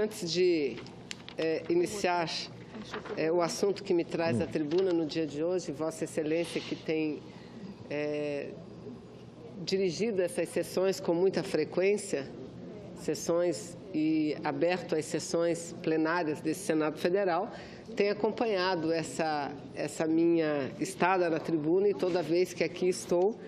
Antes de iniciar o assunto que me traz à tribuna no dia de hoje, Vossa Excelência, que tem dirigido essas sessões com muita frequência, sessões e aberto as sessões plenárias desse Senado Federal, tem acompanhado essa minha estada na tribuna e toda vez que aqui estou,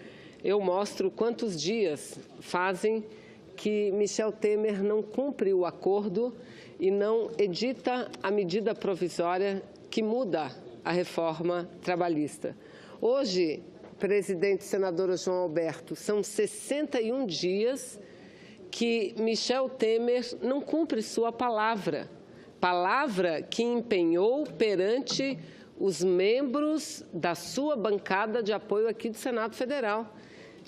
eu mostro quantos dias fazem que Michel Temer não cumpre o acordo e não edita a medida provisória que muda a reforma trabalhista. Hoje, presidente senadora João Alberto, são 61 dias que Michel Temer não cumpre sua palavra. Palavra que empenhou perante os membros da sua bancada de apoio aqui do Senado Federal,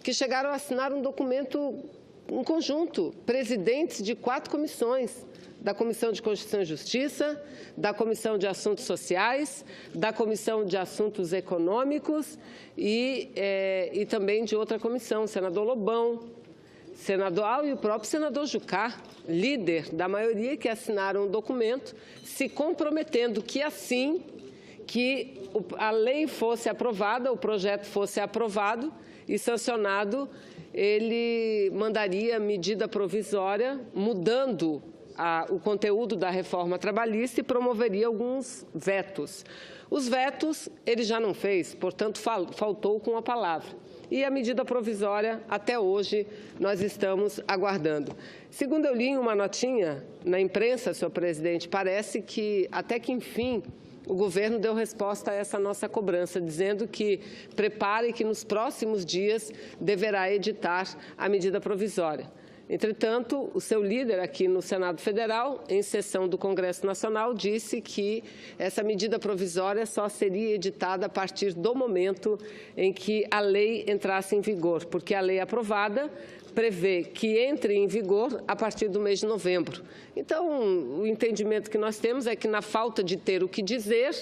que chegaram a assinar um documento em conjunto, presidentes de 4 comissões, da Comissão de Constituição e Justiça, da Comissão de Assuntos Sociais, da Comissão de Assuntos Econômicos e também de outra comissão, senador Lobão, senador e o próprio senador Jucá, líder da maioria, que assinaram um documento se comprometendo que assim que a lei fosse aprovada, o projeto fosse aprovado e sancionado, ele mandaria medida provisória mudando o conteúdo da reforma trabalhista e promoveria alguns vetos. Os vetos ele já não fez, portanto, faltou com a palavra. E a medida provisória, até hoje, nós estamos aguardando. Segundo eu li em uma notinha na imprensa, senhor presidente, parece que, até que enfim, o governo deu resposta a essa nossa cobrança, dizendo que prepare que nos próximos dias deverá editar a medida provisória. Entretanto, o seu líder aqui no Senado Federal, em sessão do Congresso Nacional, disse que essa medida provisória só seria editada a partir do momento em que a lei entrasse em vigor, porque a lei aprovada prevê que entre em vigor a partir do mês de novembro. Então, o entendimento que nós temos é que, na falta de ter o que dizer,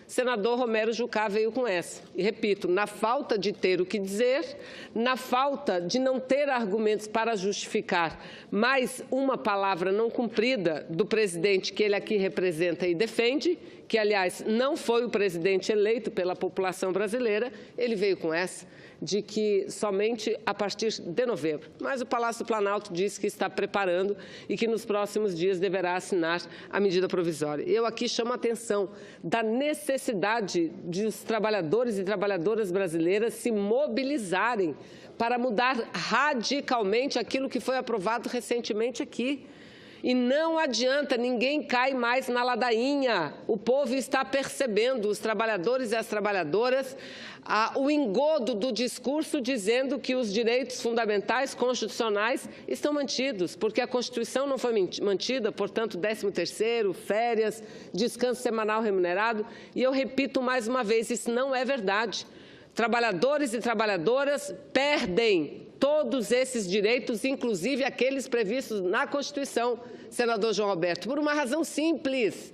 senador Romero Jucá veio com essa. E repito, na falta de ter o que dizer, na falta de não ter argumentos para justificar mais uma palavra não cumprida do presidente que ele aqui representa e defende, que, aliás, não foi o presidente eleito pela população brasileira, ele veio com essa, de que somente a partir de novembro. Mas o Palácio do Planalto disse que está preparando e que nos próximos dias deverá assinar a medida provisória. Eu aqui chamo a atenção da necessidade de os trabalhadores e trabalhadoras brasileiras se mobilizarem para mudar radicalmente aquilo que foi aprovado recentemente aqui. E não adianta, ninguém cai mais na ladainha. O povo está percebendo, os trabalhadores e as trabalhadoras, o engodo do discurso dizendo que os direitos fundamentais constitucionais estão mantidos, porque a Constituição não foi mantida, portanto, 13º, férias, descanso semanal remunerado. E eu repito mais uma vez, isso não é verdade. Trabalhadores e trabalhadoras perdem todos esses direitos, inclusive aqueles previstos na Constituição, senador João Alberto, por uma razão simples,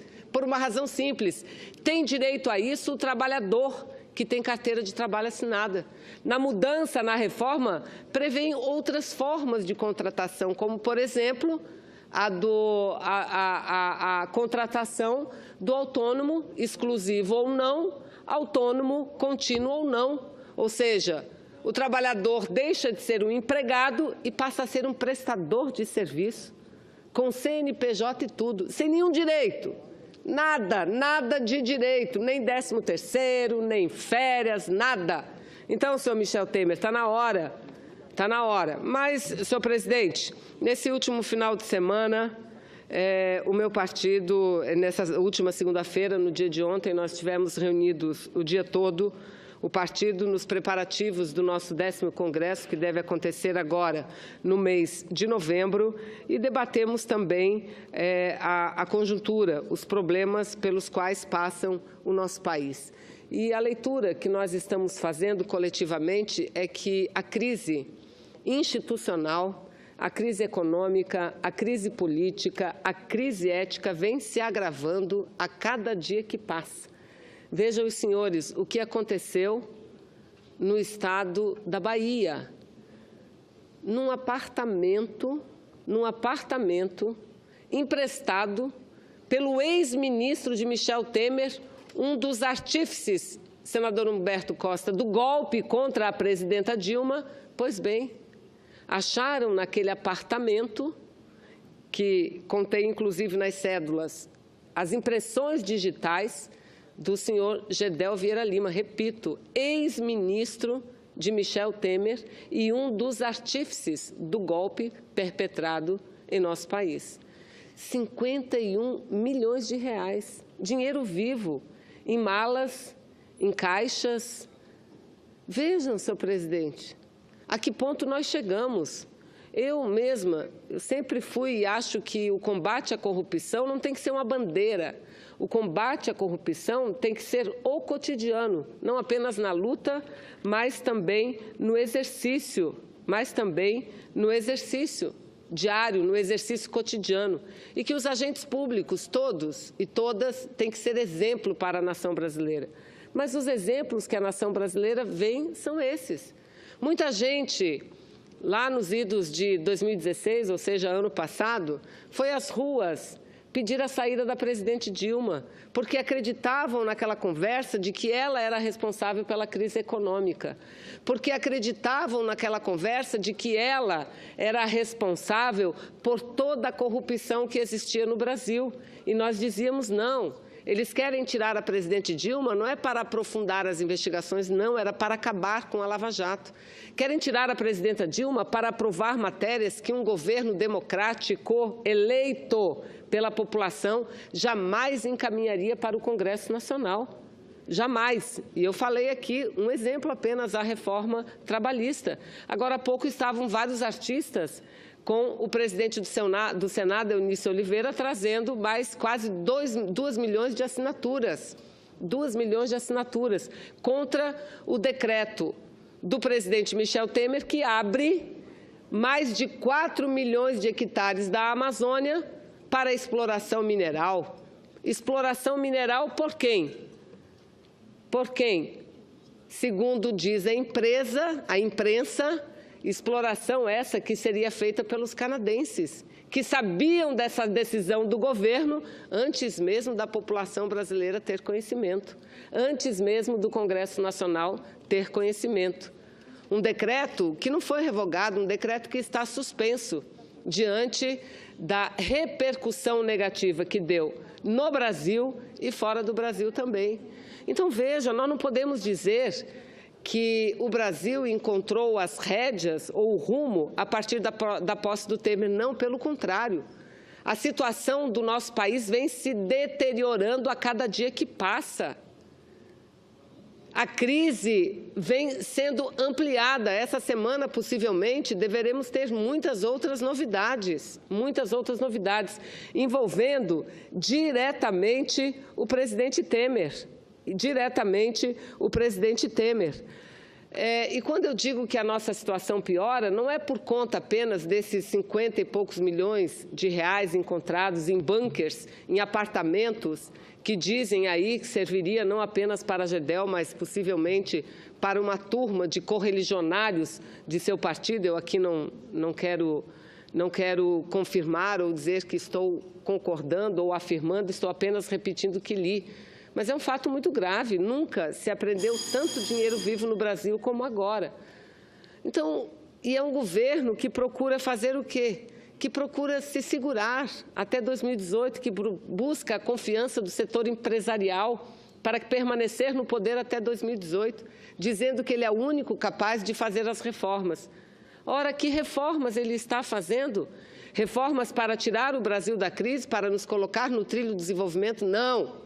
Tem direito a isso o trabalhador que tem carteira de trabalho assinada. Na mudança, na reforma, prevêem outras formas de contratação, como, por exemplo, a contratação do autônomo, exclusivo ou não, autônomo, contínuo ou não, ou seja, o trabalhador deixa de ser um empregado e passa a ser um prestador de serviço, com CNPJ e tudo, sem nenhum direito. Nada de direito, nem 13º, nem férias, nada. Então, senhor Michel Temer, está na hora. Mas, senhor presidente, nesse último final de semana, o meu partido, nessa última segunda-feira, no dia de ontem, nós estivemos reunidos o dia todo, o partido nos preparativos do nosso 10º Congresso, que deve acontecer agora no mês de novembro, e debatemos também a conjuntura, os problemas pelos quais passam o nosso país. E a leitura que nós estamos fazendo coletivamente é que a crise institucional, a crise econômica, a crise política, a crise ética vem se agravando a cada dia que passa. Vejam os senhores o que aconteceu no estado da Bahia. Num apartamento emprestado pelo ex-ministro de Michel Temer, um dos artífices, senador Humberto Costa, do golpe contra a presidenta Dilma. Pois bem, acharam naquele apartamento, que contém, inclusive, nas cédulas, as impressões digitais do senhor Gedel Vieira Lima, repito, ex-ministro de Michel Temer e um dos artífices do golpe perpetrado em nosso país. 51 milhões de reais, dinheiro vivo, em malas, em caixas. Vejam, senhor presidente, a que ponto nós chegamos. Eu mesma, eu sempre fui e acho que o combate à corrupção não tem que ser uma bandeira. O combate à corrupção tem que ser o cotidiano, não apenas na luta, mas também no exercício, diário, no exercício cotidiano. E que os agentes públicos, todos e todas, têm que ser exemplo para a nação brasileira. Mas os exemplos que a nação brasileira vem são esses. Muita gente, lá nos idos de 2016, ou seja, ano passado, foi às ruas pedir a saída da presidente Dilma, porque acreditavam naquela conversa de que ela era responsável pela crise econômica, porque acreditavam naquela conversa de que ela era responsável por toda a corrupção que existia no Brasil. E nós dizíamos não. Eles querem tirar a presidente Dilma, não é para aprofundar as investigações, não, era para acabar com a Lava Jato. Querem tirar a presidenta Dilma para aprovar matérias que um governo democrático eleito pela população jamais encaminharia para o Congresso Nacional. Jamais. E eu falei aqui um exemplo apenas, a reforma trabalhista. Agora há pouco estavam vários artistas com o presidente do Senado, Eunício Oliveira, trazendo mais quase 2 milhões de assinaturas. 2 milhões de assinaturas contra o decreto do presidente Michel Temer, que abre mais de 4 milhões de hectares da Amazônia para exploração mineral. Exploração mineral por quem? Por quem? Segundo diz a imprensa, exploração essa que seria feita pelos canadenses, que sabiam dessa decisão do governo antes mesmo da população brasileira ter conhecimento, antes mesmo do Congresso Nacional ter conhecimento. Um decreto que não foi revogado, um decreto que está suspenso diante da repercussão negativa que deu no Brasil e fora do Brasil também. Então, veja, nós não podemos dizer que o Brasil encontrou as rédeas ou o rumo a partir da posse do Temer. Não, pelo contrário. A situação do nosso país vem se deteriorando a cada dia que passa. A crise vem sendo ampliada. Essa semana, possivelmente, deveremos ter muitas outras novidades, envolvendo diretamente o presidente Temer. E quando eu digo que a nossa situação piora, não é por conta apenas desses 50 e poucos milhões de reais encontrados em bunkers, em apartamentos, que dizem aí que serviria não apenas para Gedel, mas possivelmente para uma turma de correligionários de seu partido. Eu aqui não quero confirmar ou dizer que estou concordando ou afirmando, estou apenas repetindo o que li. Mas é um fato muito grave, nunca se apreendeu tanto dinheiro vivo no Brasil como agora. Então, e é um governo que procura fazer o quê? Que procura se segurar até 2018, que busca a confiança do setor empresarial para permanecer no poder até 2018, dizendo que ele é o único capaz de fazer as reformas. Ora, que reformas ele está fazendo? Reformas para tirar o Brasil da crise, para nos colocar no trilho do desenvolvimento? Não.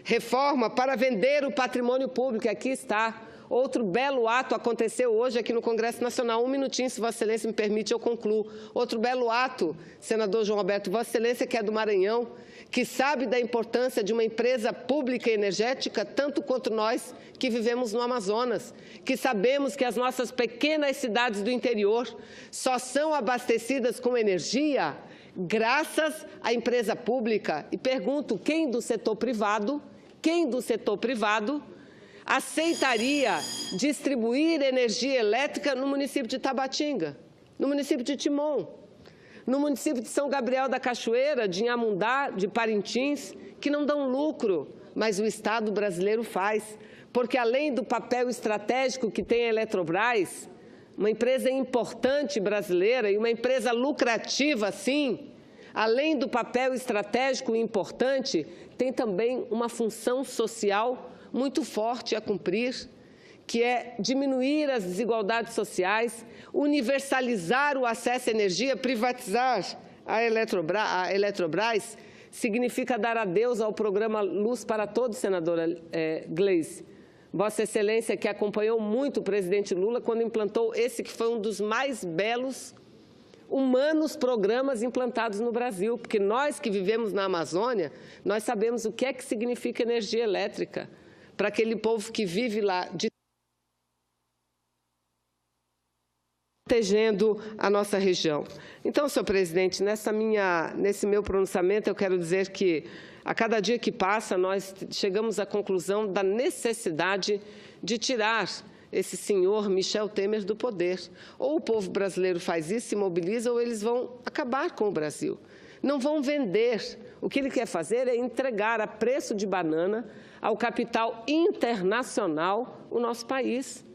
Reforma para vender o patrimônio público, aqui está. Outro belo ato aconteceu hoje aqui no Congresso Nacional. Um minutinho, se Vossa Excelência me permite, eu concluo. Outro belo ato, senador João Roberto, Vossa Excelência, que é do Maranhão, que sabe da importância de uma empresa pública e energética, tanto quanto nós que vivemos no Amazonas, que sabemos que as nossas pequenas cidades do interior só são abastecidas com energia graças à empresa pública. E pergunto, quem do setor privado aceitaria distribuir energia elétrica no município de Tabatinga, no município de Timon? no município de São Gabriel da Cachoeira, de Inhamundá, de Parintins, que não dão lucro, mas o Estado brasileiro faz. Porque, além do papel estratégico que tem a Eletrobras, uma empresa importante brasileira e uma empresa lucrativa, sim, além do papel estratégico e importante, tem também uma função social muito forte a cumprir, que é diminuir as desigualdades sociais, universalizar o acesso à energia, privatizar a Eletrobras, significa dar adeus ao programa Luz para Todos, senadora Gleice. Vossa Excelência, que acompanhou muito o presidente Lula quando implantou esse que foi um dos mais belos, humanos programas implantados no Brasil, porque nós que vivemos na Amazônia, nós sabemos o que é que significa energia elétrica para aquele povo que vive lá, protegendo a nossa região. Então, senhor presidente, nesse meu pronunciamento, eu quero dizer que, a cada dia que passa, nós chegamos à conclusão da necessidade de tirar esse senhor Michel Temer do poder. Ou o povo brasileiro faz isso, se mobiliza, ou eles vão acabar com o Brasil. Não vão vender. O que ele quer fazer é entregar a preço de banana ao capital internacional o nosso país.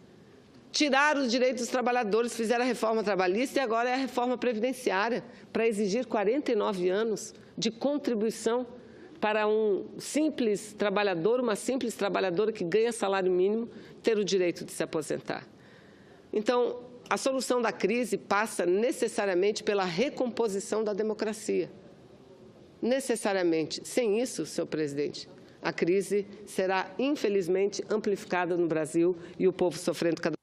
Tiraram os direitos dos trabalhadores, fizeram a reforma trabalhista e agora é a reforma previdenciária, para exigir 49 anos de contribuição para um simples trabalhador, uma simples trabalhadora que ganha salário mínimo, ter o direito de se aposentar. Então, a solução da crise passa necessariamente pela recomposição da democracia. Necessariamente. Sem isso, senhor presidente, a crise será, infelizmente, amplificada no Brasil e o povo sofrendo cada